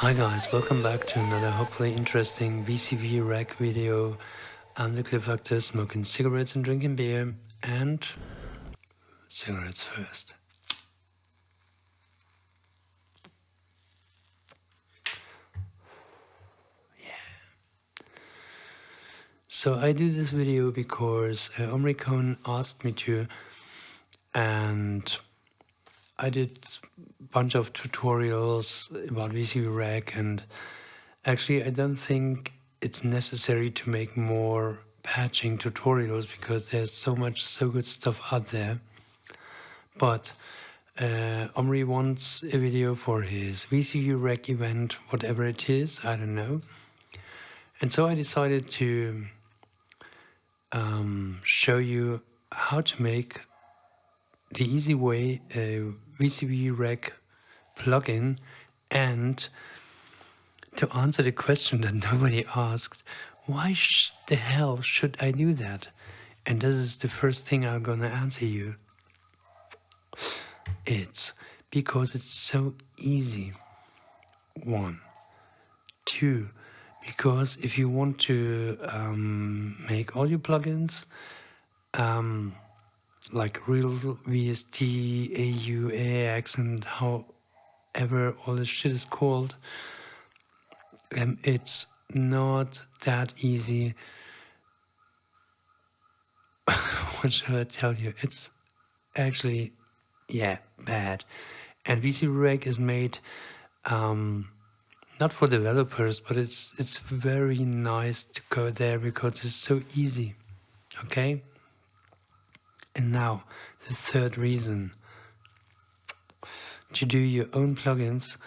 Hi guys, welcome back to another hopefully interesting VCV Rack video. I'm the Cliff Actor, smoking cigarettes and drinking beer, and cigarettes first. So I do this video because Omri Cohn asked me to, and I did a bunch of tutorials about VCV Rack, and actually I don't think it's necessary to make more patching tutorials because there's so good stuff out there. But Omri wants a video for his VCV Rack event, whatever it is, I don't know. And so I decided to show you how to make the easy way a VCV Rack plugin, and to answer the question that nobody asked, why the hell should I do that? And this is the first thing I'm gonna answer you. It's because it's so easy. 1. 2, because if you want to make audio plugins, like real VST, AU, AX, and however all this shit is called, it's not that easy. What shall I tell you? It's actually, bad. And VCV Rack is made not for developers, but it's very nice to go there because it's so easy. Okay? And now, the third reason to do your own plugins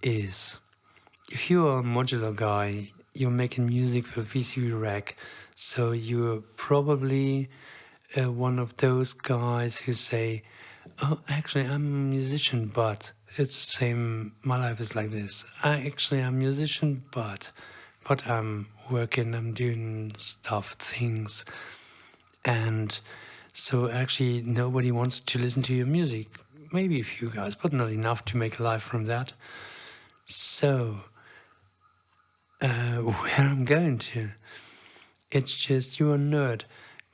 is, if you are a modular guy, you're making music for VCV Rack, so you're probably one of those guys who say, oh, actually I'm a musician, but it's the same, my life is like this. I'm a musician, but I'm working, I'm doing things. And so actually nobody wants to listen to your music. Maybe a few guys, but not enough to make a life from that. So, where I'm going to, it's just you're a nerd,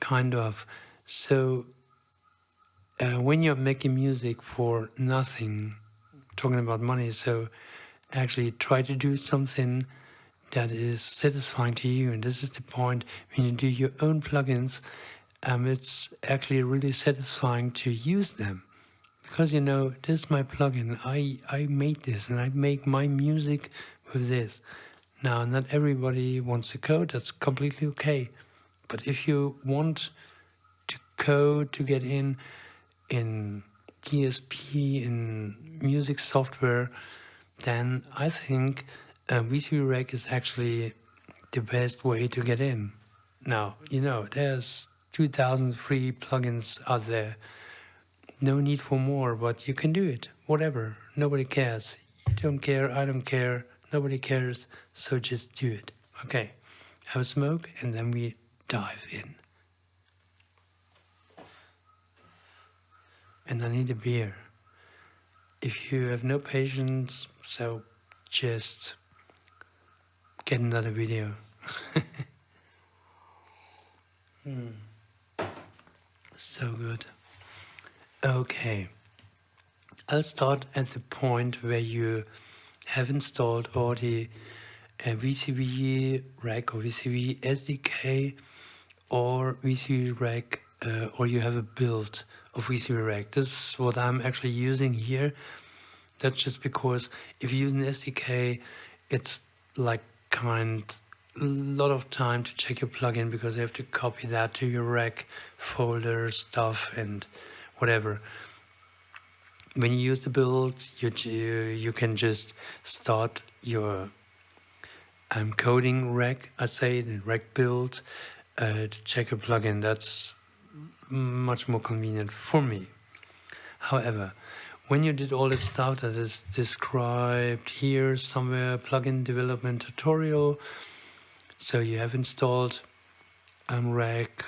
kind of. So, when you're making music for nothing, talking about money, so actually try to do something that is satisfying to you. And this is the point, when you do your own plugins, it's actually really satisfying to use them. Because, this is my plugin, I made this, and I make my music with this. Now, not everybody wants to code, that's completely okay. But if you want to code, to get in DSP, in music software, then I think VCV Rack is actually the best way to get in. Now, there's 2,000 free plugins out there. No need for more, but you can do it. Whatever. Nobody cares. You don't care, I don't care, nobody cares, so just do it. Okay, have a smoke and then we dive in. And I need a beer. If you have no patience, so just get another video. So good. Okay, I'll start at the point where you have installed already a VCV Rack or VCV SDK or VCV Rack, or you have a build of VCV Rack. This is what I'm actually using here. That's just because if you use an SDK, it's like a lot of time to check your plugin because you have to copy that to your Rack folder stuff and whatever. When you use the build, you can just start your coding Rack, I say the Rack build, to check a plugin. That's much more convenient for me. However, when you did all this stuff that is described here somewhere, plugin development tutorial, so you have installed Rack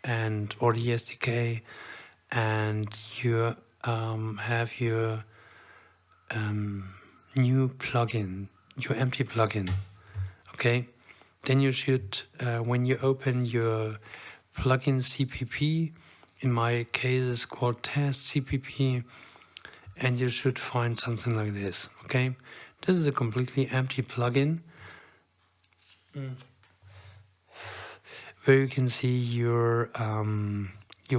and or the SDK, and you have your new plugin your empty plugin. Okay, then you should, when you open your plugin CPP, in my case it's called test CPP, and you should find something like this. Okay, this is a completely empty plugin where you can see your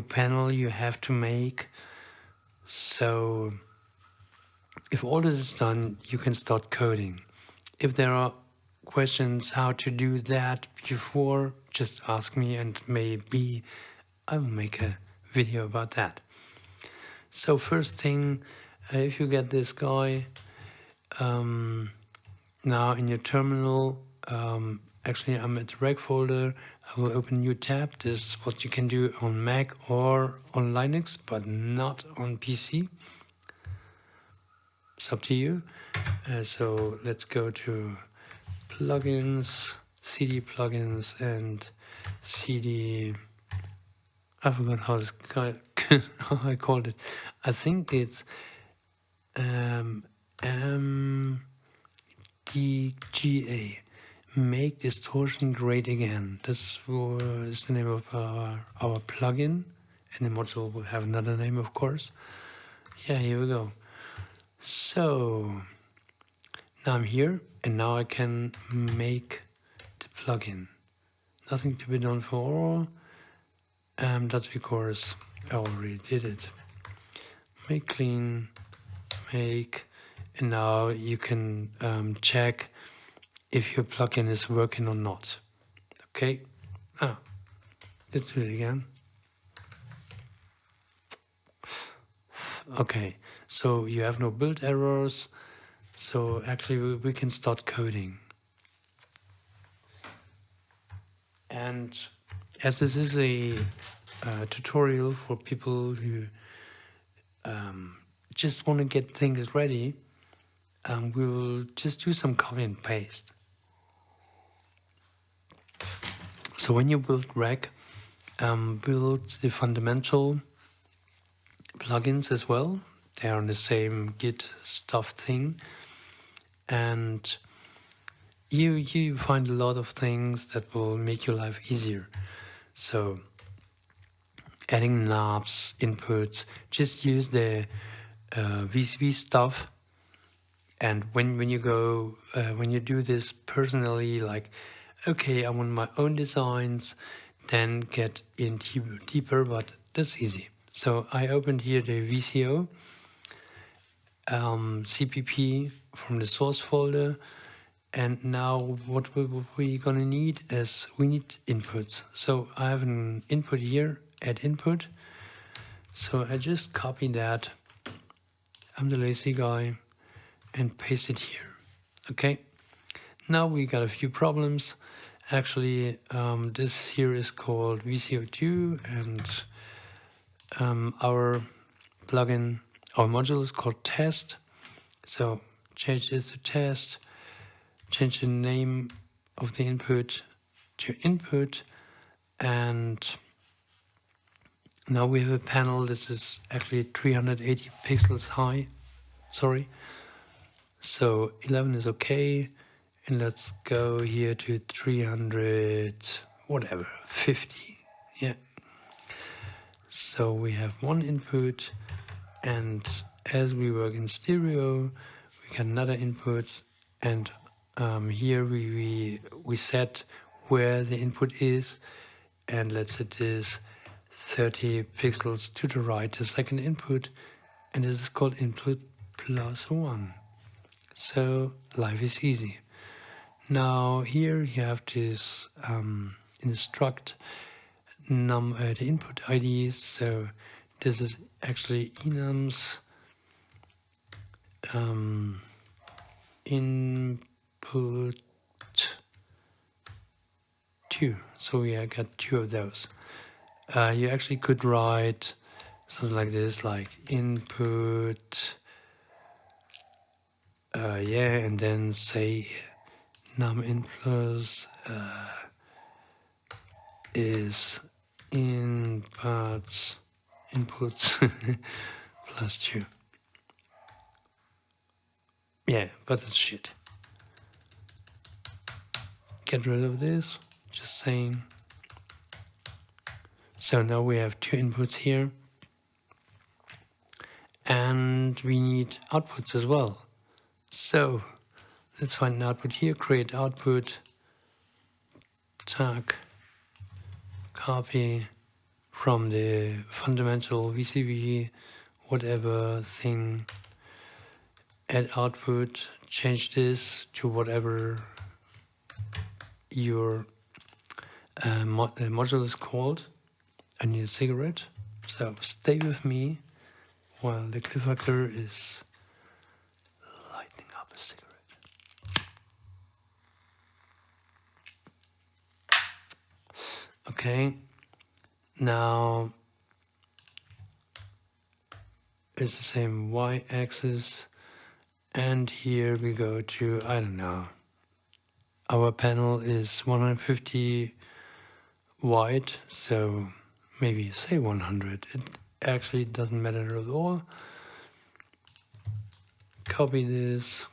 panel you have to make. So if all this is done, you can start coding. If there are questions how to do that before, just ask me and maybe I will make a video about that. So first thing, if you get this guy, now in your terminal, actually I'm at the Rack folder, I will open a new tab. This is what you can do on Mac or on Linux, but not on PC. It's up to you. So let's go to plugins, CD plugins, and CD. I forgot how this guy how I called it. I think it's MDGA. Make Distortion Great Again. This is the name of our plugin, and the module will have another name, of course. Yeah, here we go. So now I'm here, and now I can make the plugin. Nothing to be done for all. That's because I already did it. Make clean, make, and now you can check if your plugin is working or not. Okay. Let's do it again. Okay, so you have no build errors. So actually we can start coding. And as this is a tutorial for people who just want to get things ready, we will just do some copy and paste. So when you build Rack, build the fundamental plugins as well. They're on the same Git stuff thing, and you find a lot of things that will make your life easier. So adding knobs, inputs, just use the VCV stuff. And when you go when you do this personally, like, okay, I want my own designs, then get in deeper, but that's easy. So I opened here the VCO CPP from the source folder, and now what we're gonna need is we need inputs. So I have an input here, add input. So I just copy that. I'm the lazy guy, and paste it here. Okay. Now we got a few problems. Actually, this here is called VCO2, and our plugin, our module is called test. So change this to test, change the name of the input to input, and now we have a panel. This is actually 380 pixels high, sorry. So 11 is okay, and let's go here to 300, whatever, 50, yeah. So we have one input, and as we work in stereo, we get another input, and here we set where the input is, and let's set this 30 pixels to the right, the second input, and this is called input +1. So life is easy. Now here you have this instruct the input ID. So this is actually enums input 2. So I got 2 of those. You actually could write something like this, like input yeah, and then say num inputs is inputs +2. Yeah, but it's shit. get rid of this, just saying. So now we have two inputs here, and we need outputs as well. So let's find an output here, create output, tag, copy from the fundamental VCV, whatever thing, add output, change this to whatever your module is called. I need a cigarette, so stay with me while the cliffhanger is lighting up a cigarette. Okay, now it's the same y-axis, and here we go to, I don't know, our panel is 150 wide, so maybe say 100. It actually doesn't matter at all. Copy this,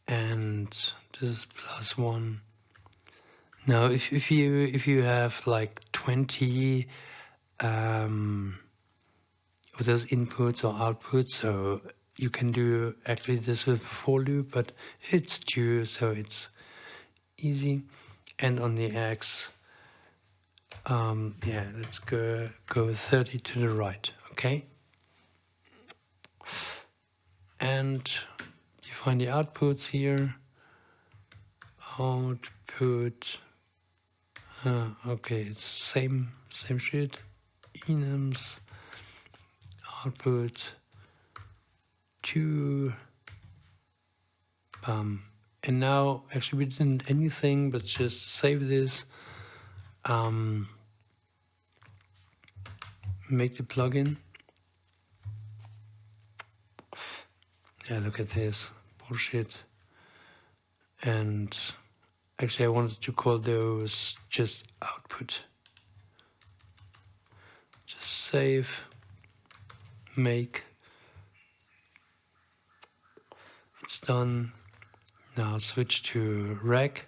and this is +1. Now, if you have like 20 of those inputs or outputs, so you can do actually this with a for loop, but it's 2, so it's easy. And on the X, yeah, let's go 30 to the right, okay? And define the outputs here. Output, okay, it's same shit. Enums, output 2, and now actually we didn't anything but just save this, make the plugin. Yeah, look at this bullshit. And actually I wanted to call those just output. Just save, make, it's done. Now switch to Rack,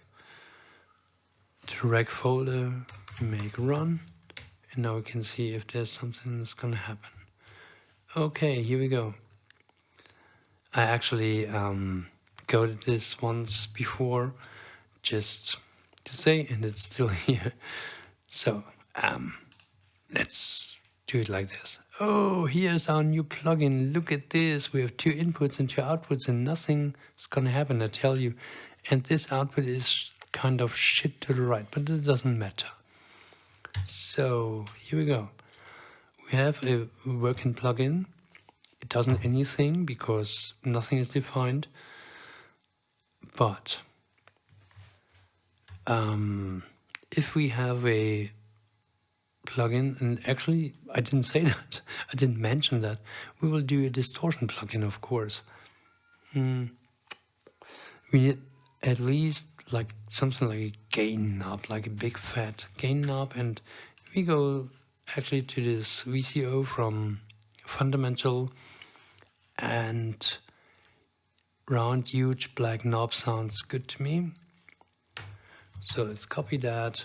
folder, make run, and now we can see if there's something that's gonna happen. Okay, here we go. I actually coded this once before, just to say, and it's still here. So let's do it like this. Oh, here's our new plugin. Look at this. We have 2 inputs and 2 outputs, and nothing is gonna happen, I tell you. And this output is kind of shit to the right, but it doesn't matter. So here we go. We have a working plugin. It doesn't anything because nothing is defined. But if we have a plugin, and actually I didn't say that, I didn't mention that, we will do a distortion plugin, of course. We need at least like something like a gain knob, like a big fat gain knob, and we go actually to this VCO from fundamental, and round huge black knob sounds good to me. So let's copy that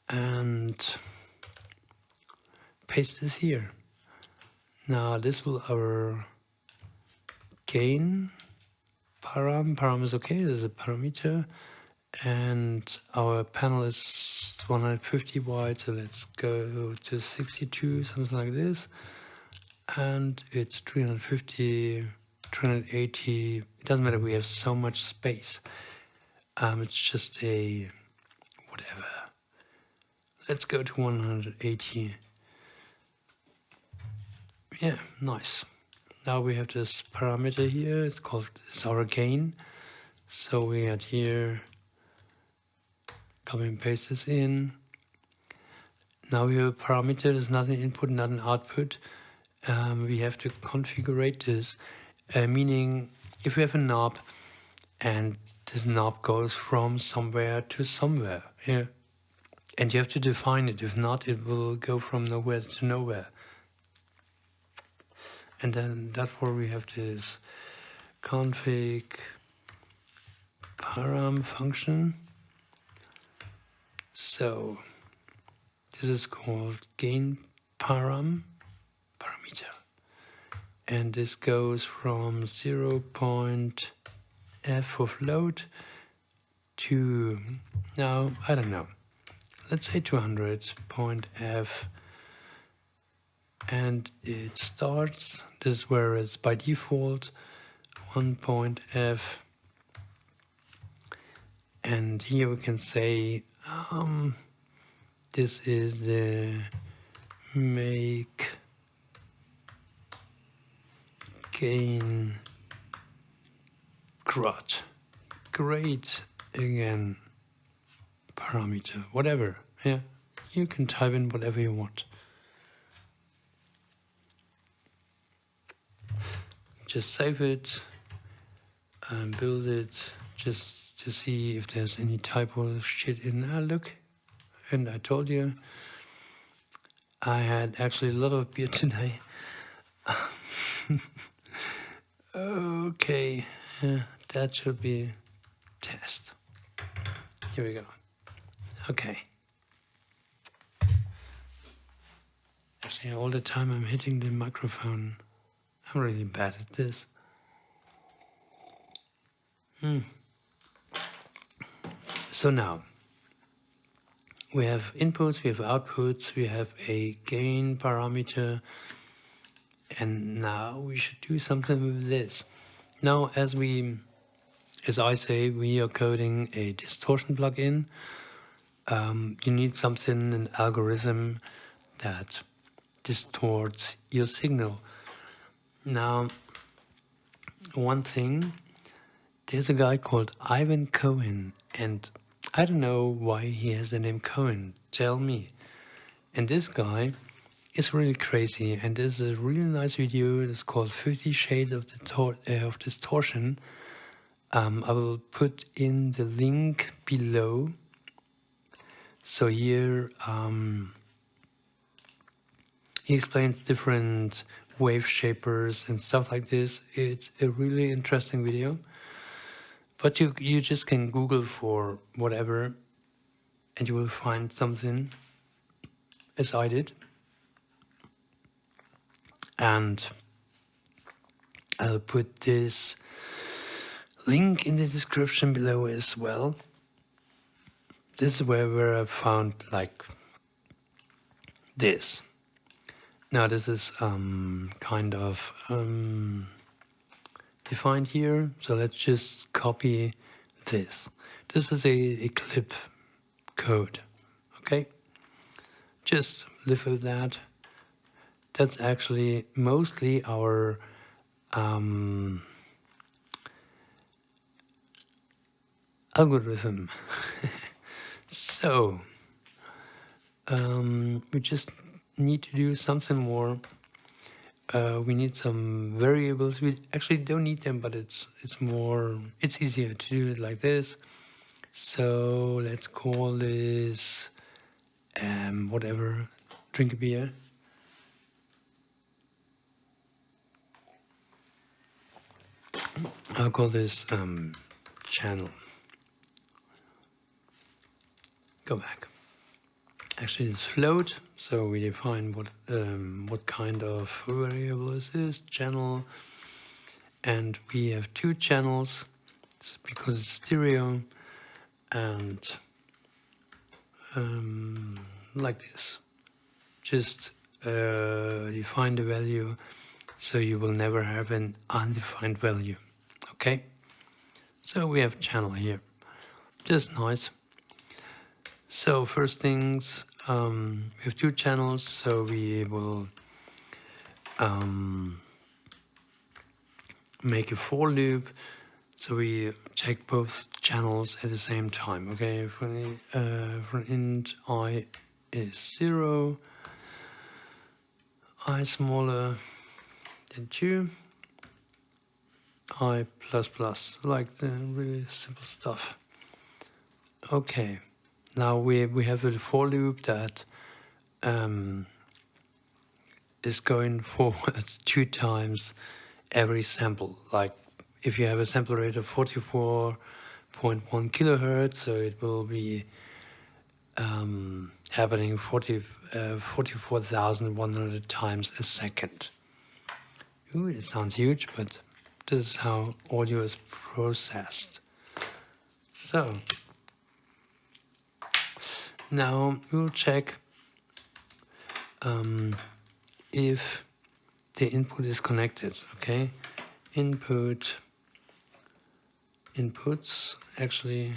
and paste this here. Now this will our gain param is okay, there's a parameter, and our panel is 150 wide, so let's go to 62, something like this, and it's 350, 380, it doesn't matter, we have so much space. It's just a whatever. Let's go to 180. Yeah, nice. Now we have this parameter here, it's our gain. So we add here, copy and paste this in. Now we have a parameter, there's not an input, not an output. We have to configure this, meaning if we have a knob and this knob goes from somewhere to somewhere, yeah, and you have to define it, if not it will go from nowhere to nowhere. And then therefore we have this config param function. So this is called gain parameter, and this goes from 0.f of load to, now I don't know, let's say 200.f, and it starts, this is where it's by default 1.f, and here we can say this is the make gain great again parameter, whatever. Yeah, you can type in whatever you want. Just save it and build it just to see if there's any typo shit in. Look, and I told you I had actually a lot of beer today. Okay, that should be test. Here we go. Okay. Actually, all the time I'm hitting the microphone. I'm really bad at this. So now, we have inputs, we have outputs, we have a gain parameter, and now we should do something with this. Now, as I say, we are coding a distortion plugin. You need something, an algorithm that distorts your signal. Now, one thing, there's a guy called Ivan Cohen, and I don't know why he has the name Cohen, tell me. And this guy is really crazy, and there's a really nice video. It's called 50 Shades of Distortion. I will put in the link below. So here he explains different wave shapers and stuff like this. It's a really interesting video. But you just can Google for whatever and you will find something, as I did. And I'll put this link in the description below as well. This is where I found like this. Now this is kind of defined here, so let's just copy this. This is a clip code, okay? Just live with that. That's actually mostly our algorithm. So we just need to do something more. We need some variables. We actually don't need them, but it's easier to do it like this. So let's call this whatever. Drink a beer. I'll call this channel. Go back. Actually, it's float. So we define what kind of variable is this channel, and we have two channels because it's stereo, and like this. Just define the value, so you will never have an undefined value. Okay. So we have channel here. Just nice. So first things, we have two channels, so we will make a for loop. So we check both channels at the same time. Okay, for int I is 0, I smaller than 2, I plus, like the really simple stuff. Okay. Now we have a for loop that is going forward 2 times every sample. Like if you have a sample rate of 44.1 kilohertz, so it will be happening 44,100 times a second. Ooh, it sounds huge, but this is how audio is processed. So now we'll check if the input is connected. Okay, inputs, actually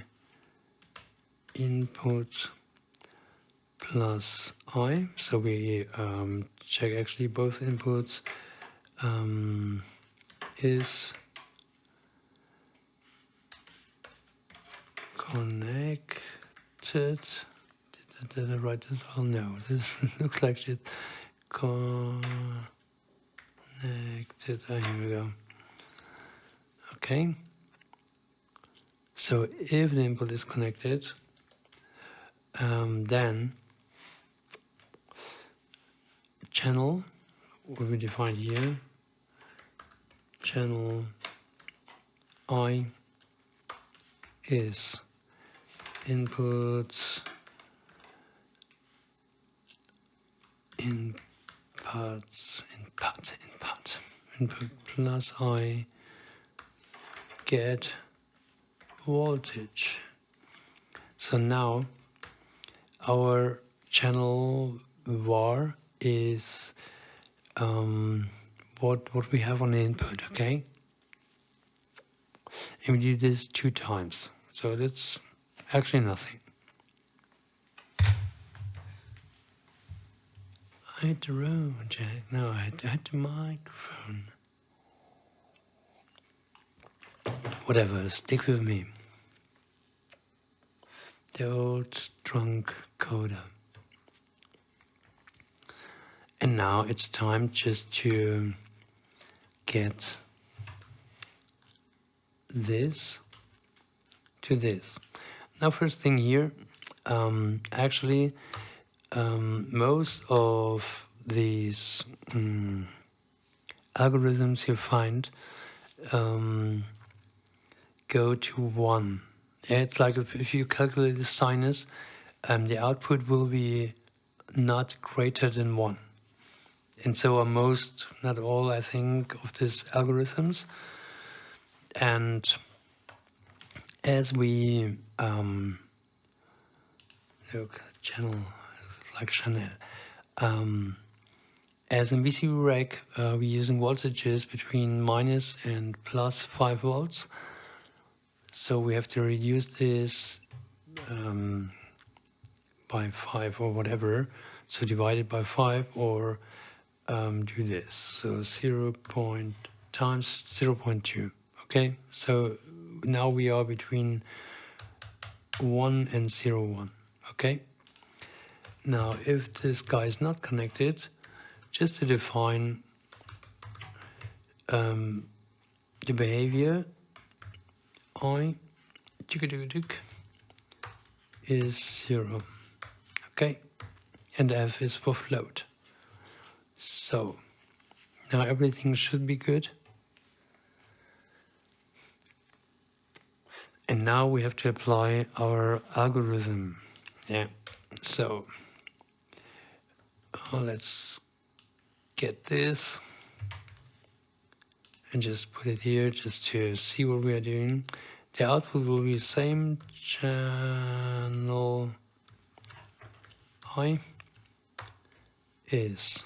input plus I. So we check actually both inputs is connected. Did I write this? Oh no, this looks like shit. Connected. Oh, here we go. Okay. So if the input is connected, then channel will be defined here. Channel I is input plus I get voltage. So now our channel var is what we have on the input, okay? And we do this 2 times, so that's actually nothing. I had the road jack. No, I had the microphone. Whatever, stick with me. The old drunk coder. And now it's time just to get this to this. Now first thing here, actually most of these algorithms you find go to 1. It's like if you calculate the sinus, the output will be not greater than 1. And so are most, not all, I think, of these algorithms. And as we look, channel, like Chanel, as in VCV Rack, we're using voltages between minus and plus 5 volts. So we have to reduce this by 5 or whatever. So divide it by 5 or do this. So 0. Times 0.2. Okay, so now we are between 1 and 0.1. Okay, now if this guy is not connected, just to define the behavior, I is 0. Okay, and F is for float. So now everything should be good. And now we have to apply our algorithm. Yeah, so let's get this and just put it here just to see what we are doing. The output will be the same. Channel I is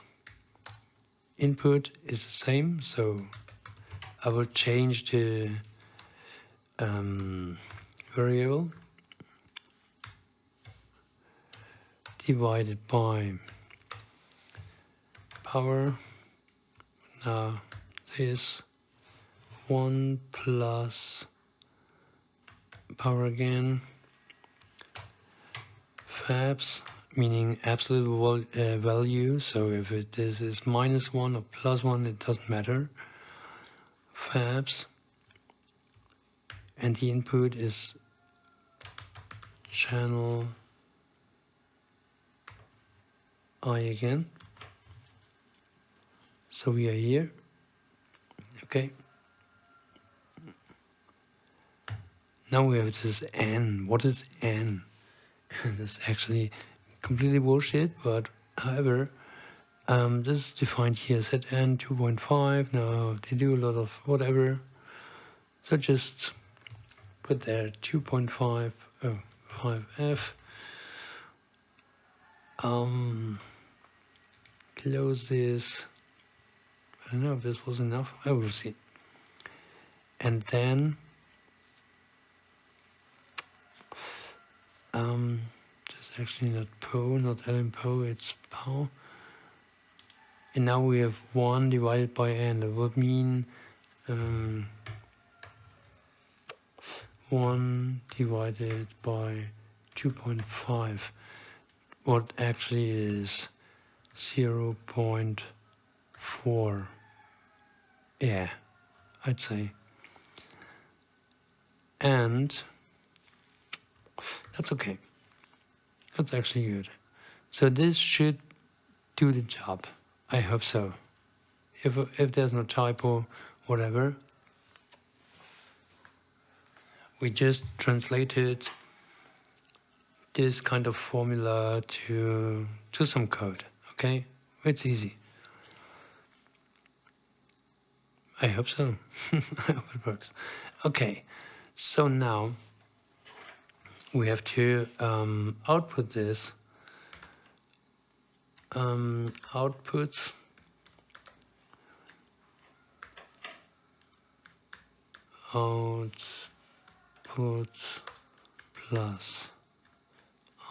input is the same, so I will change the variable divided by power. Now this 1 plus power again, fabs, meaning absolute value, so if this is -1 or +1, it doesn't matter. Fabs, and the input is channel I again. So we are here, okay. Now we have this N. What is N? This is actually completely bullshit, but however, this is defined here, set N 2.5. Now they do a lot of whatever. So just put there 2.5, 5F. Close this. I don't know if this was enough. I will see. And then this is actually not Poe, not Alan Poe, it's Pow. And now we have 1 divided by N. That would mean 1 divided by 2.5. What actually is 0.4. Yeah, I'd say. And that's okay. That's actually good. So this should do the job. I hope so. If there's no typo, whatever, we just translated this kind of formula to some code. Okay, it's easy. I hope so. I hope it works. Okay, so now we have to output this. Outputs plus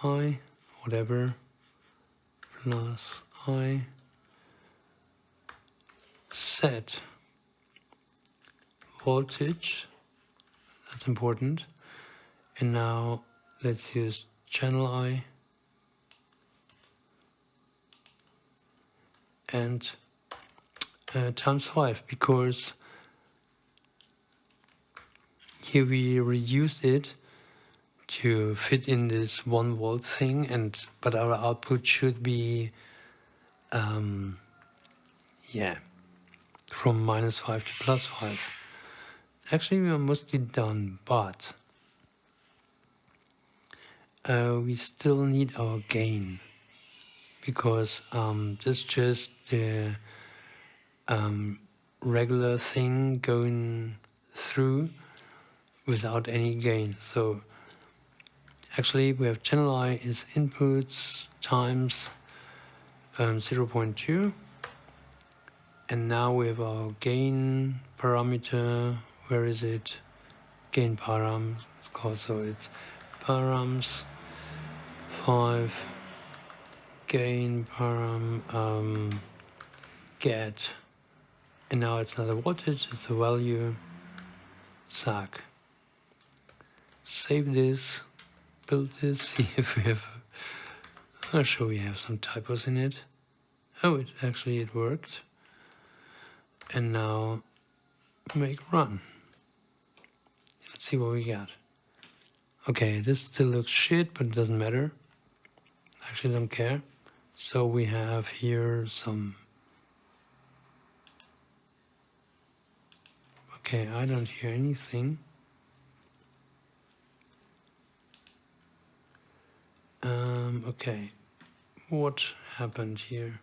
I, whatever, plus I, set voltage, that's important, and now let's use channel I and times 5, because here we reduced it to fit in this 1 volt thing, but our output should be from -5 to +5. Actually, we are mostly done, but we still need our gain, because this is just the regular thing going through without any gain. So actually we have channel I is inputs times 0.2, and now we have our gain parameter. Where is it? Gain param, so it's params 5 gain param get, and now it's not a voltage, it's a value. Suck. Save this, build this, see if we have, I'm sure we have some typos in it. Oh, it worked. And now make run. Let's see what we got. Okay, this still looks shit, but it doesn't matter. Actually don't care. So we have here some, okay, I don't hear anything. Okay, what happened here?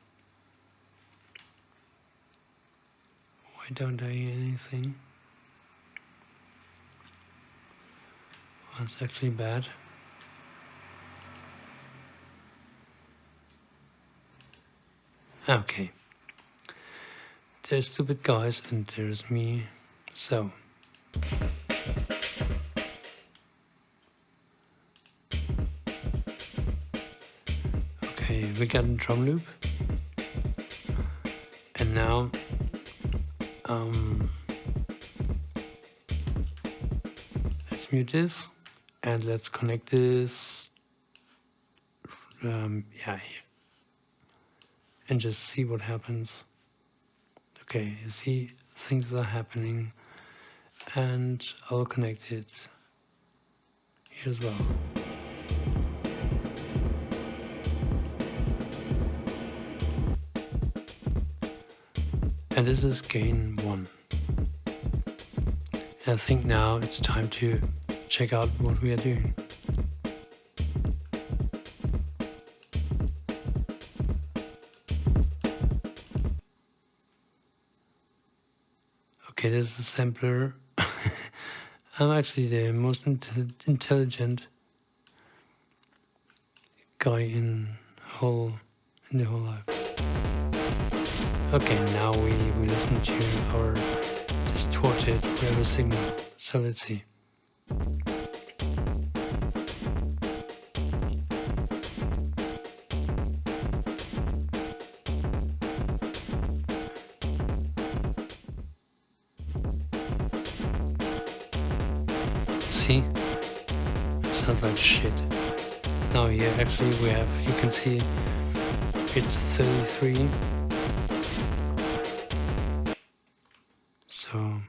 Why don't I hear anything? That's actually bad. Okay. There's stupid guys and there's me. So. Okay, we got a drum loop. And now let's mute this and let's connect this here. And just see what happens. Okay, you see things are happening, and I'll connect it here as well. And this is gain 1. And I think now it's time to check out what we are doing. Okay, this is a sampler. I'm actually the most intelligent guy in the whole life. Okay, now we listen to our distorted whatever signal. So let's see. See? Sounds like shit. Now here actually we have, you can see it's 33. So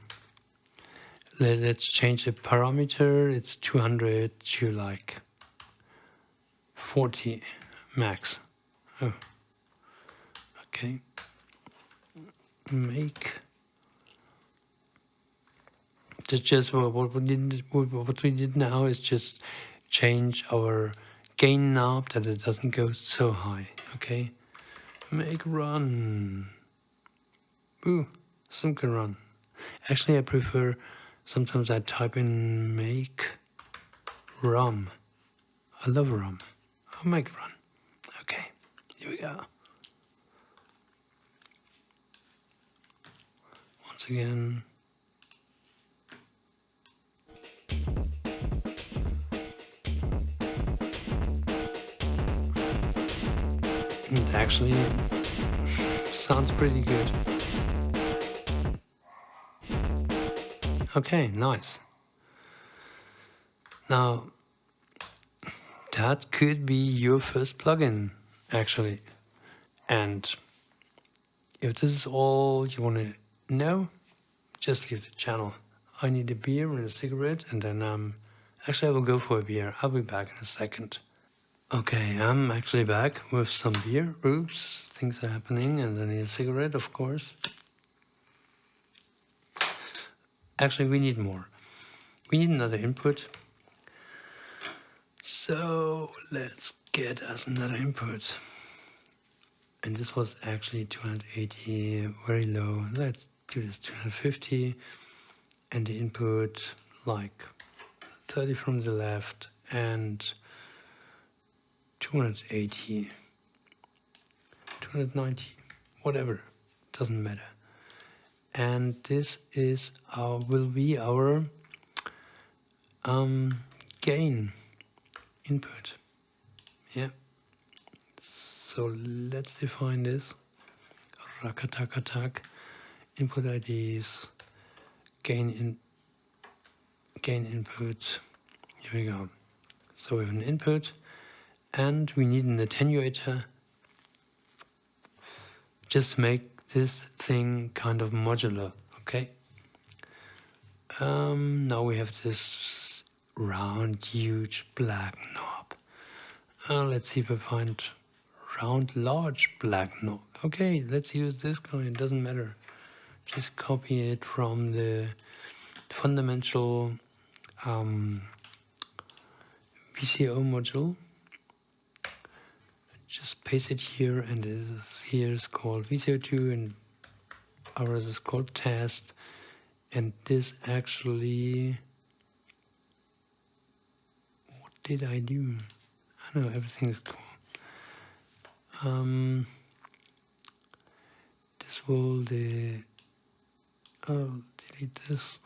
let's change the parameter. It's 200 to like 40 max. Oh, okay. Make. Just what we did now is just change our gain knob that it doesn't go so high. Okay. Make run. Ooh, some can run. Actually, I prefer. Sometimes I type in make rum. I love rum. I'll make run. Okay, here we go. Once again. It actually sounds pretty good. Okay, nice. Now, that could be your first plugin, actually. And if this is all you want to know, just leave the channel. I need a beer and a cigarette, and then actually I will go for a beer. I'll be back in a second. Okay, I'm actually back with some beer. Oops, things are happening, and I need a cigarette, of course. Actually, we need more. We need another input. So let's get us another input. And this was actually 280, very low. Let's do this 250. And the input like 30 from the left and 280, 290, whatever, doesn't matter. And this is will be our gain input. Yeah. So let's define this. Rakatakatak, input IDs, gain input. Here we go. So we have an input, and we need an attenuator. Just make this thing kind of modular. Okay. Now we have this round, huge black knob. Let's see if I find round, large black knob. Okay, let's use this guy. It doesn't matter. Just copy it from the fundamental VCO module. Just paste it here, and here is called VCO2, and ours is called test. And this actually, what did I do? I know everything is cool. This will delete this.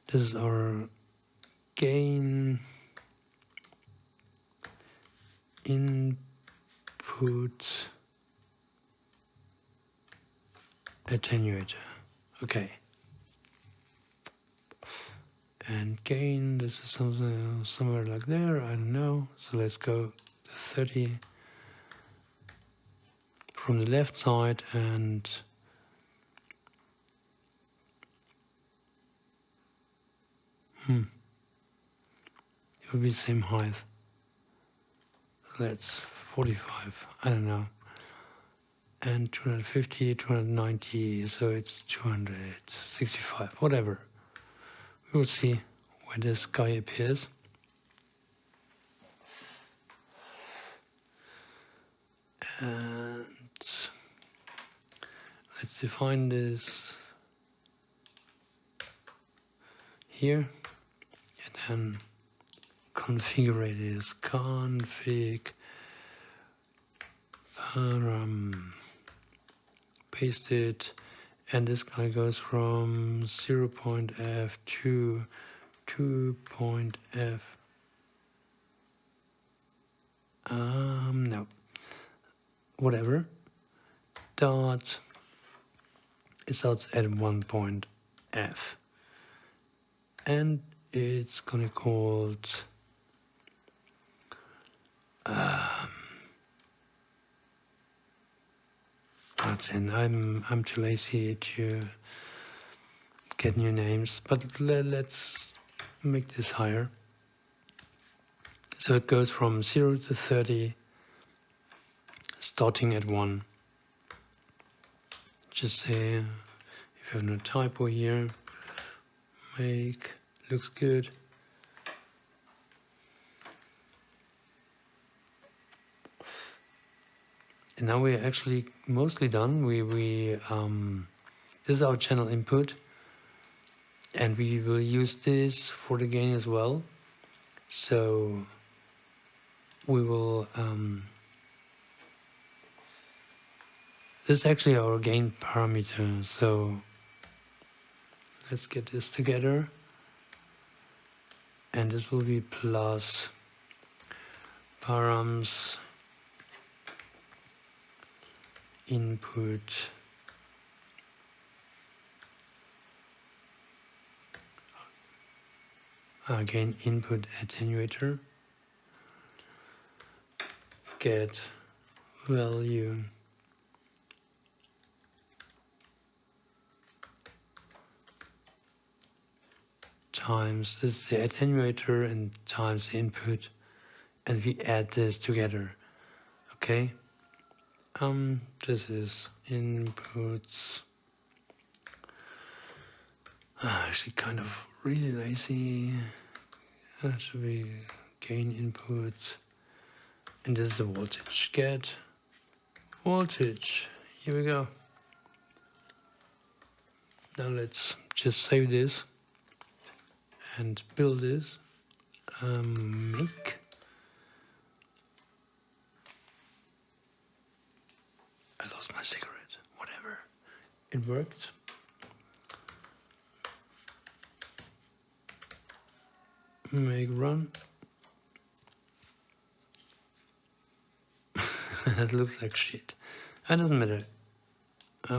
This is our gain input attenuator. Okay. And gain, this is something somewhere like there, I don't know. So let's go to 30 from the left side, and it will be the same height. That's 45, I don't know. And 250, 290, so it's 265, whatever. We will see where this guy appears. And let's define this here, and then configure this config param, paste it, and this guy goes from 0.f to 2.f. No, whatever. Dot. It starts at 1.f, and it's gonna called I'm too lazy to get new names, but let's make this higher. So it goes from 0 to 30, starting at 1. Just say, if you have no typo here, make, looks good. And now we're actually mostly done. This is our channel input, and we will use this for the gain as well. So we will, this is actually our gain parameter. So let's get this together. And this will be plus params input again input attenuator get value times this is the attenuator and times the input, and we add this together. Okay, this is inputs. Actually kind of really lazy. That should be gain input, and this is the voltage. Get voltage. Here we go. Now let's just save this and build this. Make. I lost my cigarette. Whatever. It worked. Make run. That looks like shit. That doesn't matter.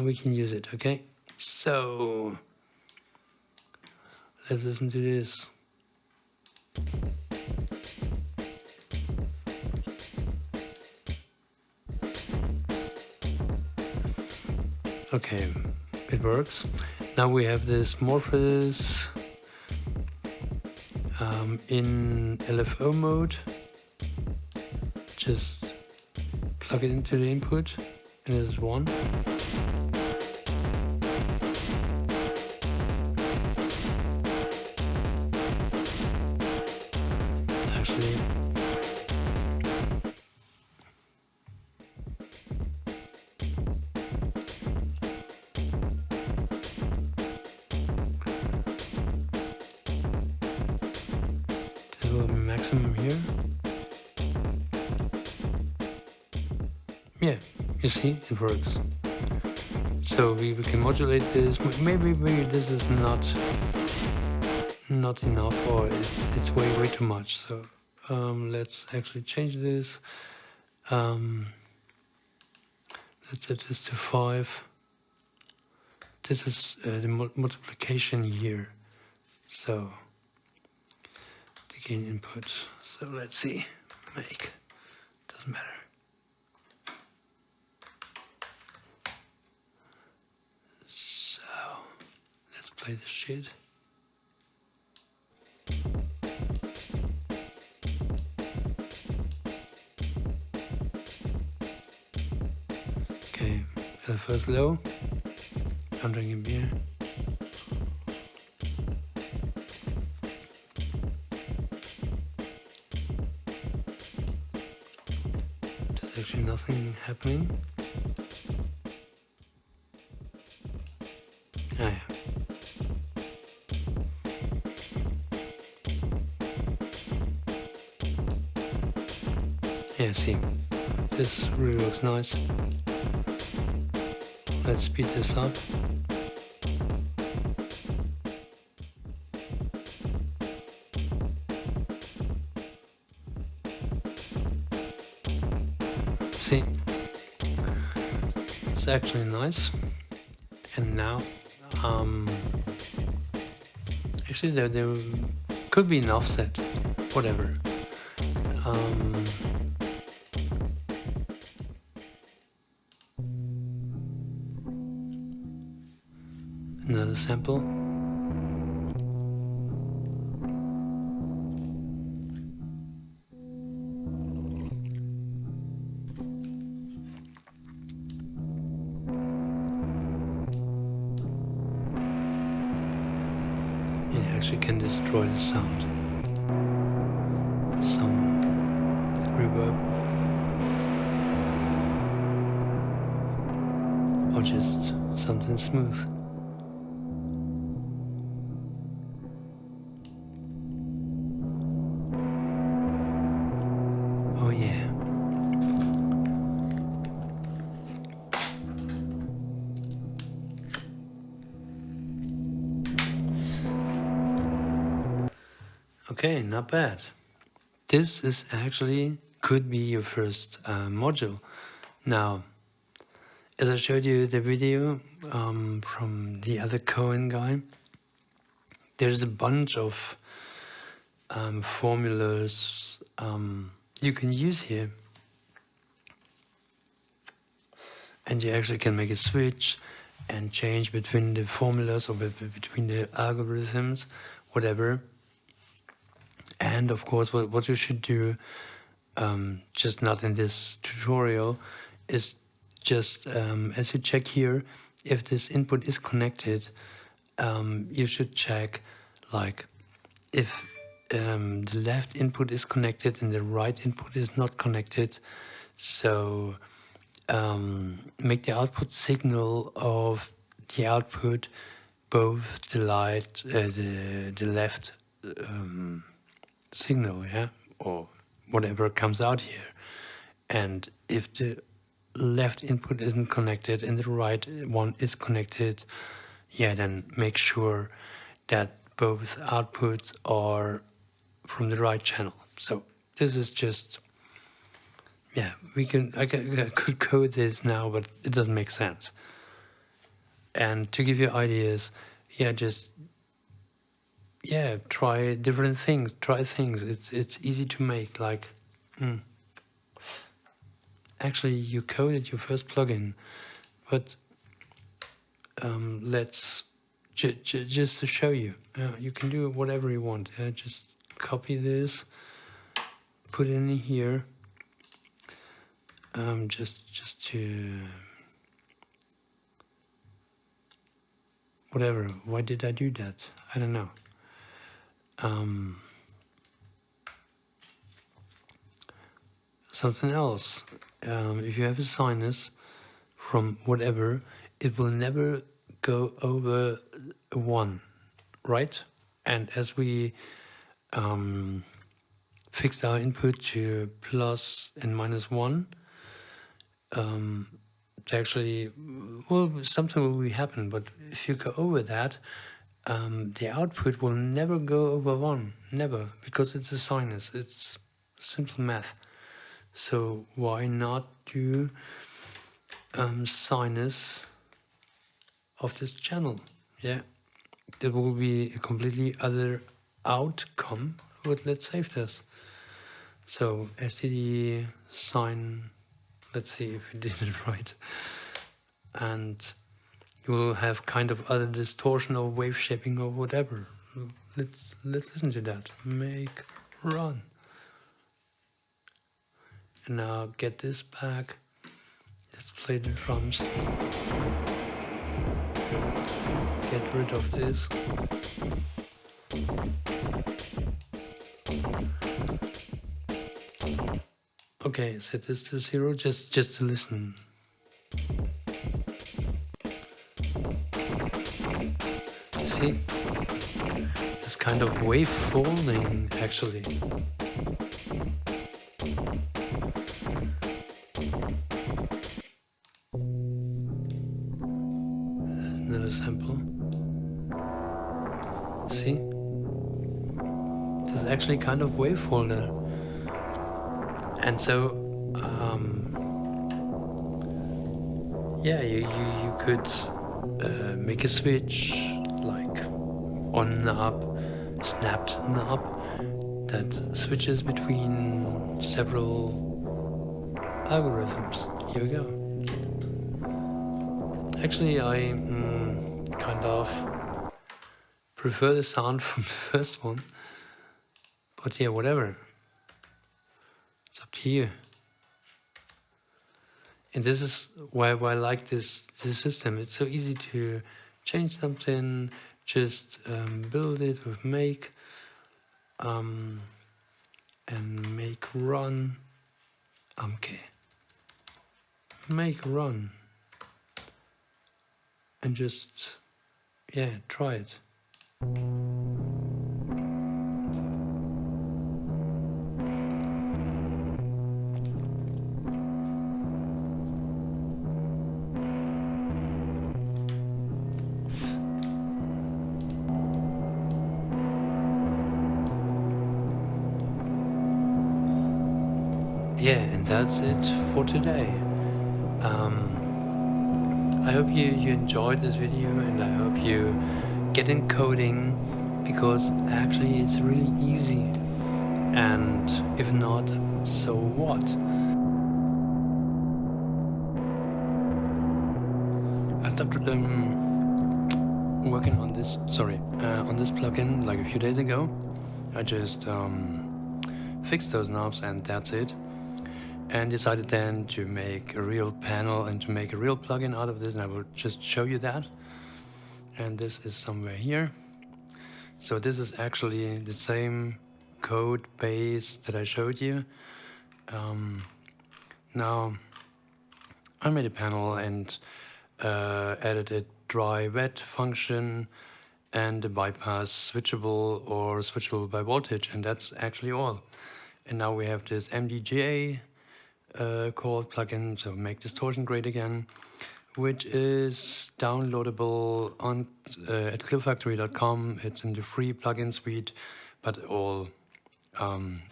We can use it, okay? So let's listen to this. Okay, it works. Now we have this Morpheus in LFO mode. Just plug it into the input, and this is 1. Actually, this will be maximum here. Yeah, you see, it works. So we can modulate this. Maybe this is not enough, or it's way too much. So let's actually change this. Let's set this to 5. This is the multiplication here. So the gain input. So let's see. Make. Doesn't matter. Play this shit. Okay, the first low. I'm drinking beer. This There's actually nothing happening. Ah, yeah. Yeah, see, this really looks nice. Let's speed this up. See, it's actually nice. And now, actually there could be an offset, whatever. Another sample. It actually can destroy the sound. Some reverb. Or just something smooth. Oh yeah. Okay, not bad. This is actually could be your first module. Now, as I showed you the video from the other Cohen guy, there's a bunch of formulas you can use here. And you actually can make a switch and change between the formulas or between the algorithms, whatever. And of course, what you should do, just not in this tutorial, is just as you check here, if this input is connected, you should check like if the left input is connected and the right input is not connected. So make the output signal of the output both the left signal, yeah, or whatever comes out here. And if the left input isn't connected and the right one is connected, yeah, then make sure that both outputs are from the right channel. So this is just, yeah, I could code this now, but it doesn't make sense. And to give you ideas, yeah, just, yeah, try different things, try things. It's easy to make, like, actually you coded your first plugin, but let's, just to show you, you can do whatever you want. Just copy this, put it in here, just to, whatever. Why did I do that? I don't know. Something else. If you have a sinus from whatever, it will never go over 1, right? And as we fixed our input to plus and minus 1, actually, well, something will happen, but if you go over that, the output will never go over 1, never, because it's a sinus, it's simple math. So why not do sinus of this channel? Yeah, that will be a completely other outcome, but let's save this. So std sine, let's see if we did it right, and you will have kind of other distortion or wave shaping or whatever. Let's listen to that. Make run. And now get this back. Let's play the drums. Get rid of this. Okay, set this to 0 just to listen. See? It's kind of wave folding actually. Another sample. See? This is actually kind of wave folder. And so yeah, you could make a switch like on knob, snapped knob that switches between several algorithms. Here we go. Actually, I kind of prefer the sound from the first one, but yeah, whatever. It's up to you. And this is why I like this system. It's so easy to change something, just build it with make, and make run. Okay. Make run. And just, yeah, try it. Yeah, and that's it for today. I hope you enjoyed this video, and I hope you get in coding, because actually it's really easy. And if not, so what? I stopped working on this, on this plugin like a few days ago. I just fixed those knobs and that's it. And decided then to make a real panel and to make a real plugin out of this, and I will just show you that. And this is somewhere here. So this is actually the same code base that I showed you. Now I made a panel and added a dry wet function and a bypass switchable or switchable by voltage, and that's actually all. And now we have this MDGA called plugin, so make distortion great again, which is downloadable on at cliffactory.com. It's in the free plugin suite, but all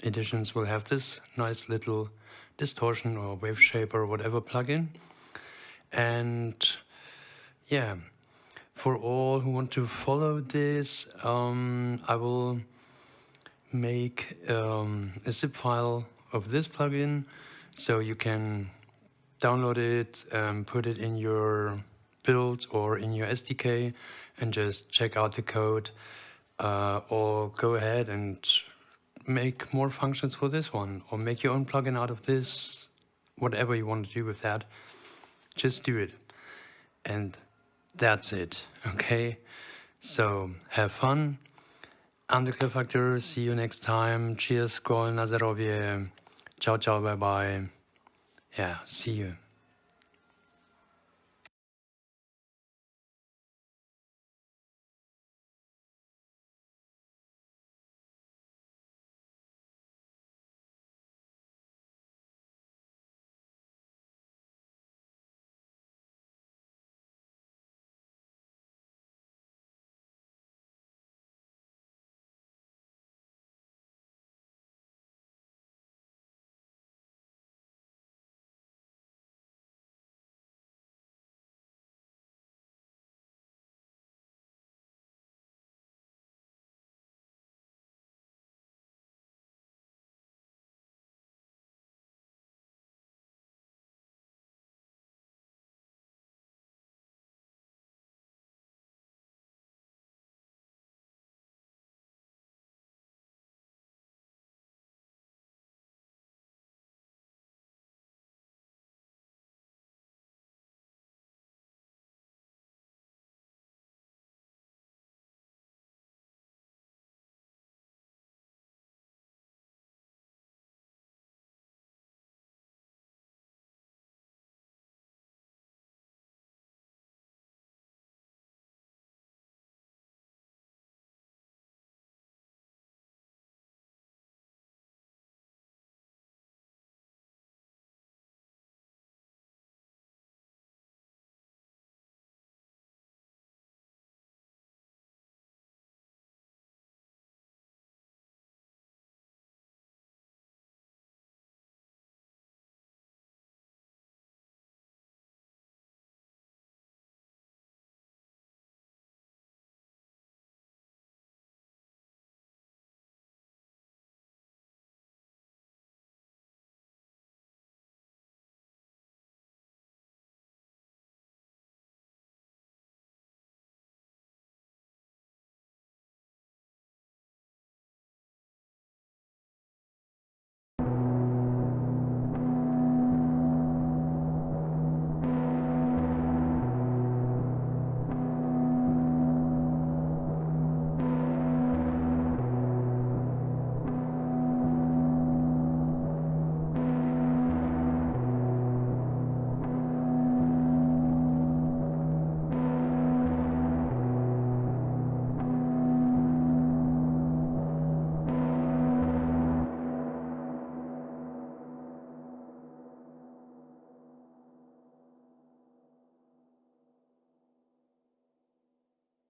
editions will have this nice little distortion or wave shape or whatever plugin. And yeah, for all who want to follow this, I will make a zip file of this plugin, so you can download it, put it in your build or in your SDK and just check out the code, or go ahead and make more functions for this one, or make your own plugin out of this. Whatever you want to do with that, just do it. And that's it, okay? So have fun. I'm the Cliff Factor. See you next time. Cheers, skål, na zdrowie. Ciao, ciao, bye bye. Yeah, see you.